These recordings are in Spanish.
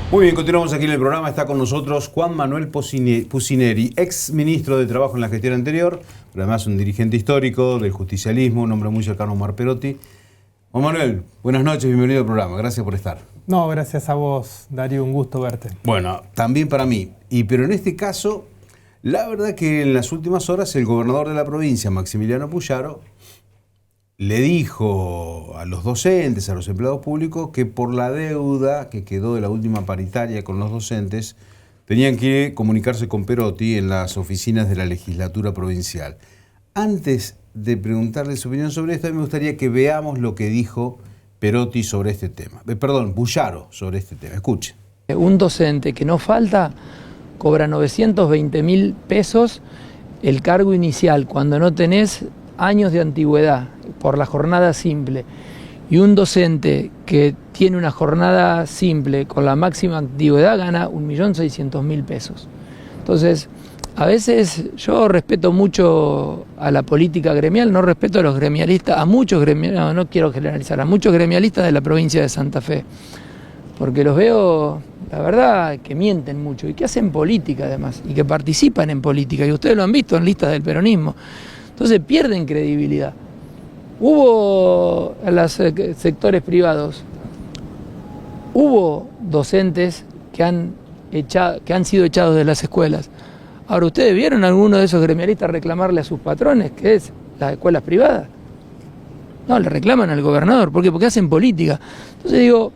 Muy bien, continuamos aquí en el programa. Está con nosotros Juan Manuel Pucineri, ex ministro de Trabajo en la gestión anterior, pero además un dirigente histórico del justicialismo, un hombre muy cercano a Omar Perotti. Juan Manuel, buenas noches, bienvenido al programa. Gracias por estar. No, gracias a vos, Darío, un gusto verte. Bueno, también para mí. Pero en este caso, la verdad que en las últimas horas el gobernador de la provincia, Maximiliano Puyaro, le dijo a los docentes, a los empleados públicos, que por la deuda que quedó de la última paritaria con los docentes, tenían que comunicarse con Perotti en las oficinas de la legislatura provincial. Antes de preguntarle su opinión sobre esto, a mí me gustaría que veamos lo que dijo Perotti sobre este tema. Puyaro sobre este tema. Escuche. Un docente que no falta cobra 920.000 pesos el cargo inicial cuando no tenés años de antigüedad por la jornada simple, y un docente que tiene una jornada simple con la máxima antigüedad gana 1.600.000 pesos. Entonces, a veces yo respeto mucho a la política gremial, no respeto a los gremialistas, a muchos gremialistas, no quiero generalizar, a muchos gremialistas de la provincia de Santa Fe, porque los veo, la verdad, que mienten mucho y que hacen política además, y que participan en política, y ustedes lo han visto en listas del peronismo. Entonces pierden credibilidad. Hubo en los sectores privados, hubo docentes que han sido echados de las escuelas. Ahora, ¿ustedes vieron a alguno de esos gremialistas reclamarle a sus patrones, que es las escuelas privadas? No, le reclaman al gobernador. ¿Por qué? Porque hacen política. Entonces digo,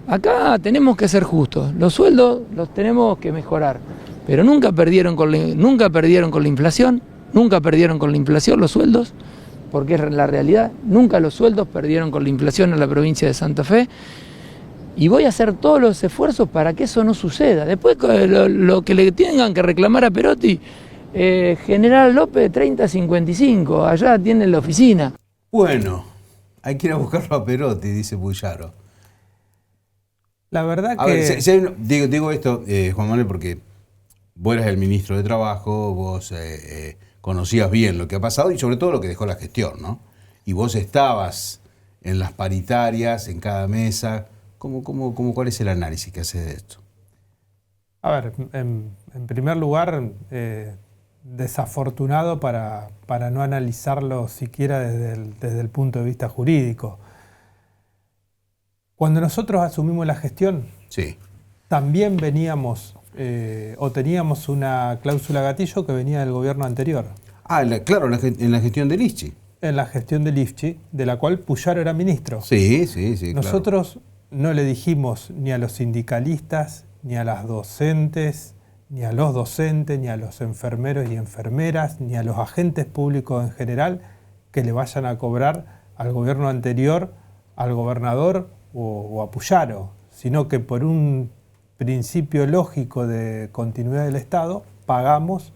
acá tenemos que ser justos. Los sueldos los tenemos que mejorar. Pero nunca perdieron con la inflación. Nunca perdieron con la inflación los sueldos, porque es la realidad. Nunca los sueldos perdieron con la inflación en la provincia de Santa Fe. Y voy a hacer todos los esfuerzos para que eso no suceda. Después lo que le tengan que reclamar a Perotti, General López 3055, allá tiene la oficina. Bueno, hay que ir a buscarlo a Perotti, dice Puyaro. La verdad a que... ver, digo esto, Juan Manuel, porque vos eras el ministro de Trabajo, vos conocías bien lo que ha pasado y sobre todo lo que dejó la gestión, ¿no? Y vos estabas en las paritarias, en cada mesa. ¿Cuál es el análisis que haces de esto? A ver, en primer lugar, desafortunado para no analizarlo siquiera desde el punto de vista jurídico. Cuando nosotros asumimos la gestión, sí, también veníamos o teníamos una cláusula gatillo que venía del gobierno anterior. Claro, en la gestión de Lischy. En la gestión de Lischy, de la cual Puyaro era ministro. Sí, Nosotros claro. No le dijimos ni a los sindicalistas, ni a las docentes, ni a los docentes, ni a los enfermeros y enfermeras, ni a los agentes públicos en general, que le vayan a cobrar al gobierno anterior, al gobernador o a Puyaro, sino que por un principio lógico de continuidad del Estado, pagamos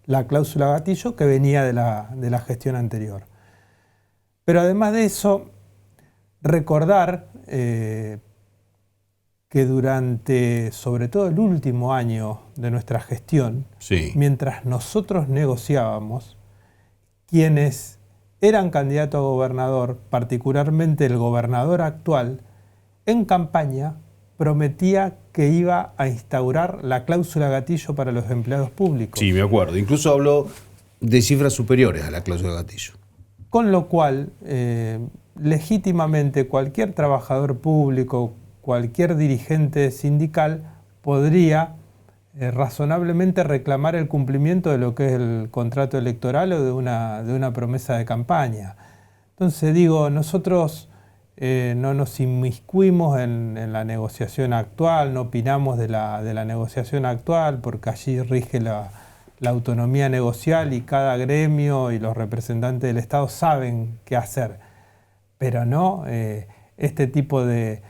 la cláusula gatillo que venía de la gestión anterior. Pero además de eso, recordar que durante, sobre todo el último año de nuestra gestión, sí, mientras nosotros negociábamos, quienes eran candidatos a gobernador, particularmente el gobernador actual, en campaña prometía que iba a instaurar la cláusula gatillo para los empleados públicos. Sí, me acuerdo. Incluso habló de cifras superiores a la cláusula gatillo. Con lo cual, legítimamente cualquier trabajador público, cualquier dirigente sindical podría razonablemente reclamar el cumplimiento de lo que es el contrato electoral o de una promesa de campaña. Entonces digo, nosotros no nos inmiscuimos en la negociación actual, no opinamos de la negociación actual, porque allí rige la autonomía negocial y cada gremio y los representantes del Estado saben qué hacer. Pero no este tipo de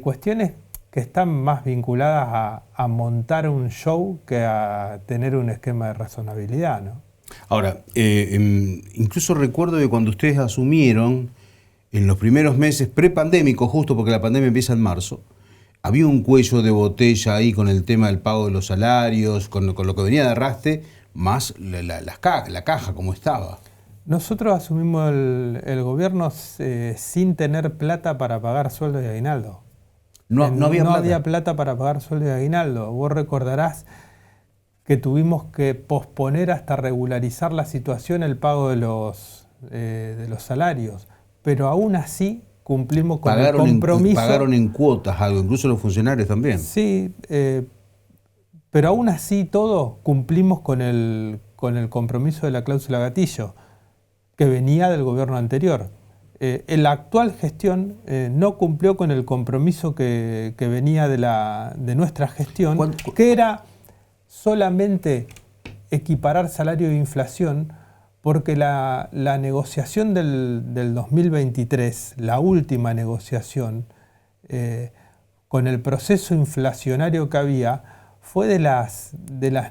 cuestiones que están más vinculadas a montar un show que a tener un esquema de razonabilidad, ¿no? Ahora, incluso recuerdo que cuando ustedes asumieron, en los primeros meses prepandémicos, justo porque la pandemia empieza en marzo, había un cuello de botella ahí con el tema del pago de los salarios, con lo que venía de arrastre, más la caja como estaba. Nosotros asumimos el gobierno sin tener plata para pagar sueldos y aguinaldo. No había plata para pagar sueldo y aguinaldo. Vos recordarás que tuvimos que posponer hasta regularizar la situación el pago de los salarios, pero aún así cumplimos con el compromiso. Pagaron en cuotas algo, incluso los funcionarios también. Sí, pero aún así todo cumplimos con el compromiso de la cláusula gatillo, que venía del gobierno anterior. La actual gestión no cumplió con el compromiso que venía de nuestra gestión, que era solamente equiparar salario e inflación, porque la negociación del 2023, la última negociación, con el proceso inflacionario que había, fue de las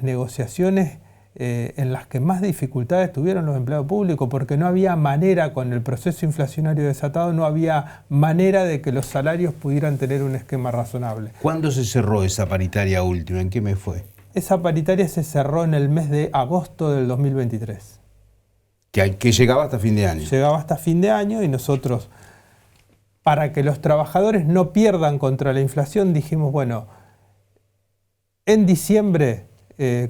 negociaciones en las que más dificultades tuvieron los empleados públicos, porque no había manera, con el proceso inflacionario desatado, no había manera de que los salarios pudieran tener un esquema razonable. ¿Cuándo se cerró esa paritaria última? ¿En qué mes fue? Esa paritaria se cerró en el mes de agosto del 2023. Que llegaba hasta fin de año. Llegaba hasta fin de año y nosotros, para que los trabajadores no pierdan contra la inflación, dijimos, bueno, en diciembre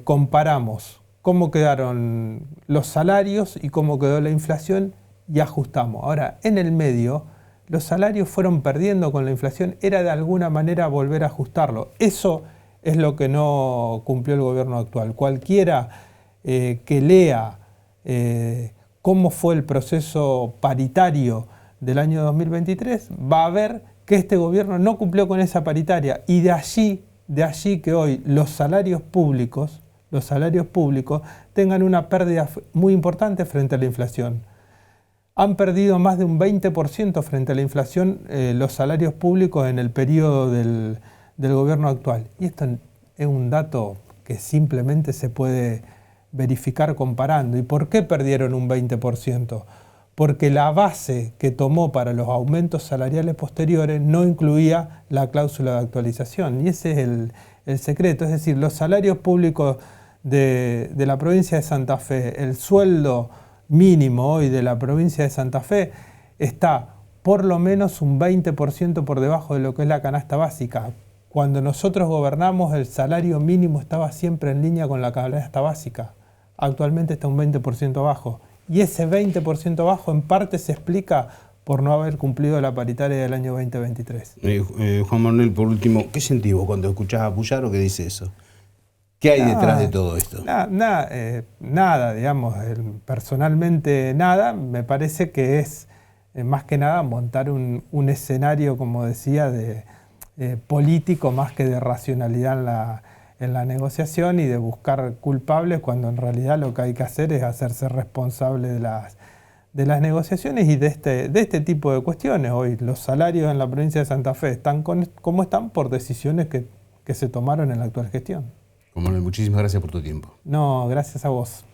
comparamos cómo quedaron los salarios y cómo quedó la inflación y ajustamos. Ahora, en el medio, los salarios fueron perdiendo con la inflación, era de alguna manera volver a ajustarlo. Eso es lo que no cumplió el gobierno actual. Cualquiera que lea cómo fue el proceso paritario del año 2023 va a ver que este gobierno no cumplió con esa paritaria, y de allí que hoy los salarios públicos tengan una pérdida muy importante frente a la inflación. Han perdido más de un 20% frente a la inflación los salarios públicos en el periodo del gobierno actual. Y esto es un dato que simplemente se puede verificar comparando. ¿Y por qué perdieron un 20%? Porque la base que tomó para los aumentos salariales posteriores no incluía la cláusula de actualización. Y ese es el secreto. Es decir, los salarios públicos de la provincia de Santa Fe, el sueldo mínimo hoy de la provincia de Santa Fe está por lo menos un 20% por debajo de lo que es la canasta básica. Cuando nosotros gobernamos, el salario mínimo estaba siempre en línea con la canasta básica. Actualmente está un 20% abajo. Y ese 20% abajo en parte se explica por no haber cumplido la paritaria del año 2023. Juan Manuel, por último, ¿qué sentís vos cuando escuchás a Puyaro que dice eso? ¿Qué hay detrás de todo esto? Nada, digamos, personalmente nada. Me parece que es más que nada montar un escenario, como decía, político más que de racionalidad en la negociación y de buscar culpables, cuando en realidad lo que hay que hacer es hacerse responsable de las negociaciones y de este tipo de cuestiones. Hoy los salarios en la provincia de Santa Fe están como están por decisiones que se tomaron en la actual gestión. Juan Manuel, muchísimas gracias por tu tiempo. No, gracias a vos.